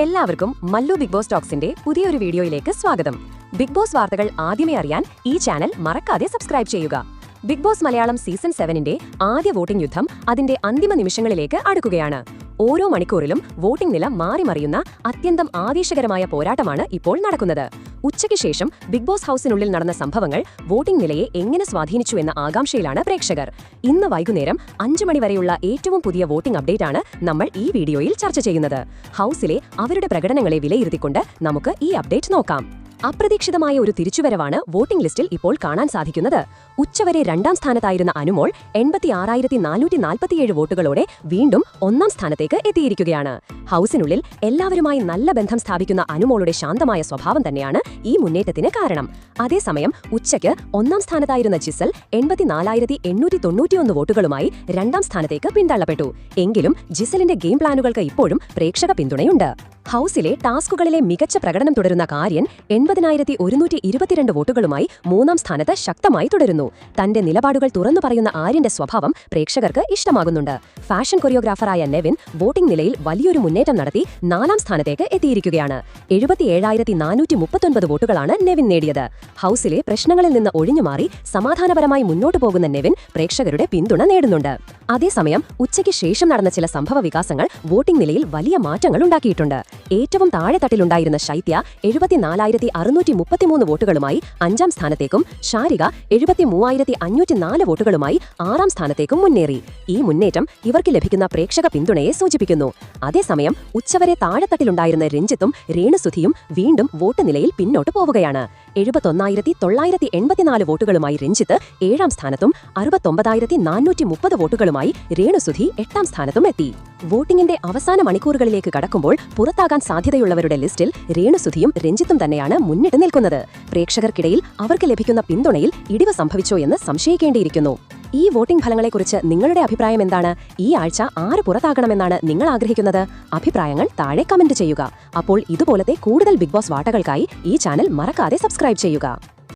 എല്ലാവർക്കും Mallu big boss ടോക്സിന്റെ പുതിയൊരു വീഡിയോയിലേക്ക് സ്വാഗതം. ബിഗ് ബോസ് വാർത്തകൾ ആദ്യമേ അറിയാൻ ഈ ചാനൽ മറക്കാതെ സബ്സ്ക്രൈബ് ചെയ്യുക. ബിഗ് ബോസ് മലയാളം സീസൺ 7ന്റെ ആദ്യ വോട്ടിംഗ് യുദ്ധം അതിന്റെ അന്തിമ നിമിഷങ്ങളിലേക്ക് അടുക്കുകയാണ്. ഓരോ മണിക്കൂറിലും വോട്ടിംഗ് നില മാറിമറിയുന്ന അത്യന്തം ആവേശകരമായ പോരാട്ടമാണ് ഇപ്പോൾ നടക്കുന്നത്. ഉച്ചയ്ക്ക് ശേഷം ബിഗ് ബോസ് ഹൌസിനുള്ളിൽ നടന്ന സംഭവങ്ങൾ വോട്ടിംഗ് നിലയെ എങ്ങനെ സ്വാധീനിച്ചു എന്ന ആകാംക്ഷയിലാണ് പ്രേക്ഷകർ. ഇന്ന് വൈകുന്നേരം 5 മണി വരെയുള്ള ഏറ്റവും പുതിയ വോട്ടിംഗ് അപ്ഡേറ്റ് ആണ് നമ്മൾ ഈ വീഡിയോയിൽ ചർച്ച ചെയ്യുന്നത്. ഹൌസിലെ അവരുടെ പ്രകടനങ്ങളെ വിലയിരുത്തിക്കൊണ്ട് നമുക്ക് ഈ അപ്ഡേറ്റ് നോക്കാം. അപ്രതീക്ഷിതമായ ഒരു തിരിച്ചുവരവാണ് വോട്ടിംഗ് ലിസ്റ്റിൽ ഇപ്പോൾ കാണാൻ സാധിക്കുന്നത്. ഉച്ചവരെ 2ാം സ്ഥാനത്തായിരുന്ന അനുമോൾ 86,447 വോട്ടുകളോടെ വീണ്ടും 1ാം സ്ഥാനത്തേക്ക് എത്തിയിരിക്കുകയാണ്. ഹൌസിനുള്ളിൽ എല്ലാവരുമായി നല്ല ബന്ധം സ്ഥാപിക്കുന്ന അനുമോളുടെ ശാന്തമായ സ്വഭാവം തന്നെയാണ് ഈ മുന്നേറ്റത്തിന് കാരണം. അതേസമയം ഉച്ചയ്ക്ക് 1ാം സ്ഥാനത്തായിരുന്ന ജിസൽ 84,891 വോട്ടുകളുമായി 2ാം സ്ഥാനത്തേക്ക് പിന്തള്ളപ്പെട്ടു. എങ്കിലും ജിസലിന്റെ ഗെയിം പ്ലാനുകൾക്ക് ഇപ്പോഴും പ്രേക്ഷക പിന്തുണയുണ്ട്. ഹൌസിലെ ടാസ്കുകളിലെ മികച്ച പ്രകടനം തുടരുന്ന കാര്യൻ 80,122 വോട്ടുകളുമായി 3ാം സ്ഥാനത്ത് ശക്തമായി തുടരുന്നു. തന്റെ നിലപാടുകൾ തുറന്നു പറയുന്ന ആര്യന്റെ സ്വഭാവം പ്രേക്ഷകർക്ക് ഇഷ്ടമാകുന്നുണ്ട്. ഫാഷൻ കൊറിയോഗ്രാഫറായ നെവിൻ വോട്ടിംഗ് നിലയിൽ വലിയൊരു മുന്നേറ്റം നടത്തി 4ാം സ്ഥാനത്തേക്ക് എത്തിയിരിക്കുകയാണ്. 77,439 വോട്ടുകളാണ് നെവിൻ നേടിയത്. ഹൌസിലെ പ്രശ്നങ്ങളിൽ നിന്ന് ഒഴിഞ്ഞുമാറി സമാധാനപരമായി മുന്നോട്ടു പോകുന്ന നെവിൻ പ്രേക്ഷകരുടെ പിന്തുണ നേടുന്നുണ്ട്. അതേസമയം ഉച്ചയ്ക്ക് ശേഷം നടന്ന ചില സംഭവ വികാസങ്ങൾ വോട്ടിംഗ് നിലയിൽ വലിയ മാറ്റങ്ങൾ ഉണ്ടാക്കിയിട്ടുണ്ട്. ഏറ്റവും താഴെത്തട്ടിലുണ്ടായിരുന്ന ശൈത്യ 74,633 വോട്ടുകളുമായി 5ാം സ്ഥാനത്തേക്കും ഷാരിക 73,504 വോട്ടുകളുമായി 6ാം സ്ഥാനത്തേക്കും മുന്നേറി. ഈ മുന്നേറ്റം ഇവർക്ക് ലഭിക്കുന്ന പ്രേക്ഷക പിന്തുണയെ സൂചിപ്പിക്കുന്നു. അതേസമയം ഉച്ചവരെ താഴെത്തട്ടിലുണ്ടായിരുന്ന രഞ്ജിത്തും രേണുസുധിയും വീണ്ടും വോട്ട് നിലയിൽ പിന്നോട്ട് പോവുകയാണ്. 71,984 വോട്ടുകളുമായി രഞ്ജിത്ത് 7ാം സ്ഥാനത്തും 69,430 വോട്ടുകളുമായി രേണുസുധി 8ാം സ്ഥാനത്തും എത്തി. വോട്ടിംഗിന്റെ അവസാന മണിക്കൂറുകളിലേക്ക് കടക്കുമ്പോൾ പുറത്താകാൻ സാധ്യതയുള്ളവരുടെ ലിസ്റ്റിൽ രേണുസുധിയും രഞ്ജിത്തും തന്നെയാണ് മുന്നിട്ട് നിൽക്കുന്നത്. പ്രേക്ഷകർക്കിടയിൽ അവർക്ക് ലഭിക്കുന്ന പിന്തുണയിൽ ഇടിവ് സംഭവിച്ചോ എന്ന് സംശയിക്കേണ്ടിയിരിക്കുന്നു. ഈ വോട്ടിംഗ് ഫലങ്ങളെക്കുറിച്ച് നിങ്ങളുടെ അഭിപ്രായം എന്താണ്? ഈ ആഴ്ച ആര് പുറത്താകണമെന്നാണ് നിങ്ങൾ ആഗ്രഹിക്കുന്നത്? അഭിപ്രായങ്ങൾ താഴെ കമന്റ് ചെയ്യുക. അപ്പോൾ ഇതുപോലത്തെ കൂടുതൽ ബിഗ് ബോസ് വാർത്തകൾക്കായി ഈ ചാനൽ മറക്കാതെ സബ്സ്ക്രൈബ് ചെയ്യുക.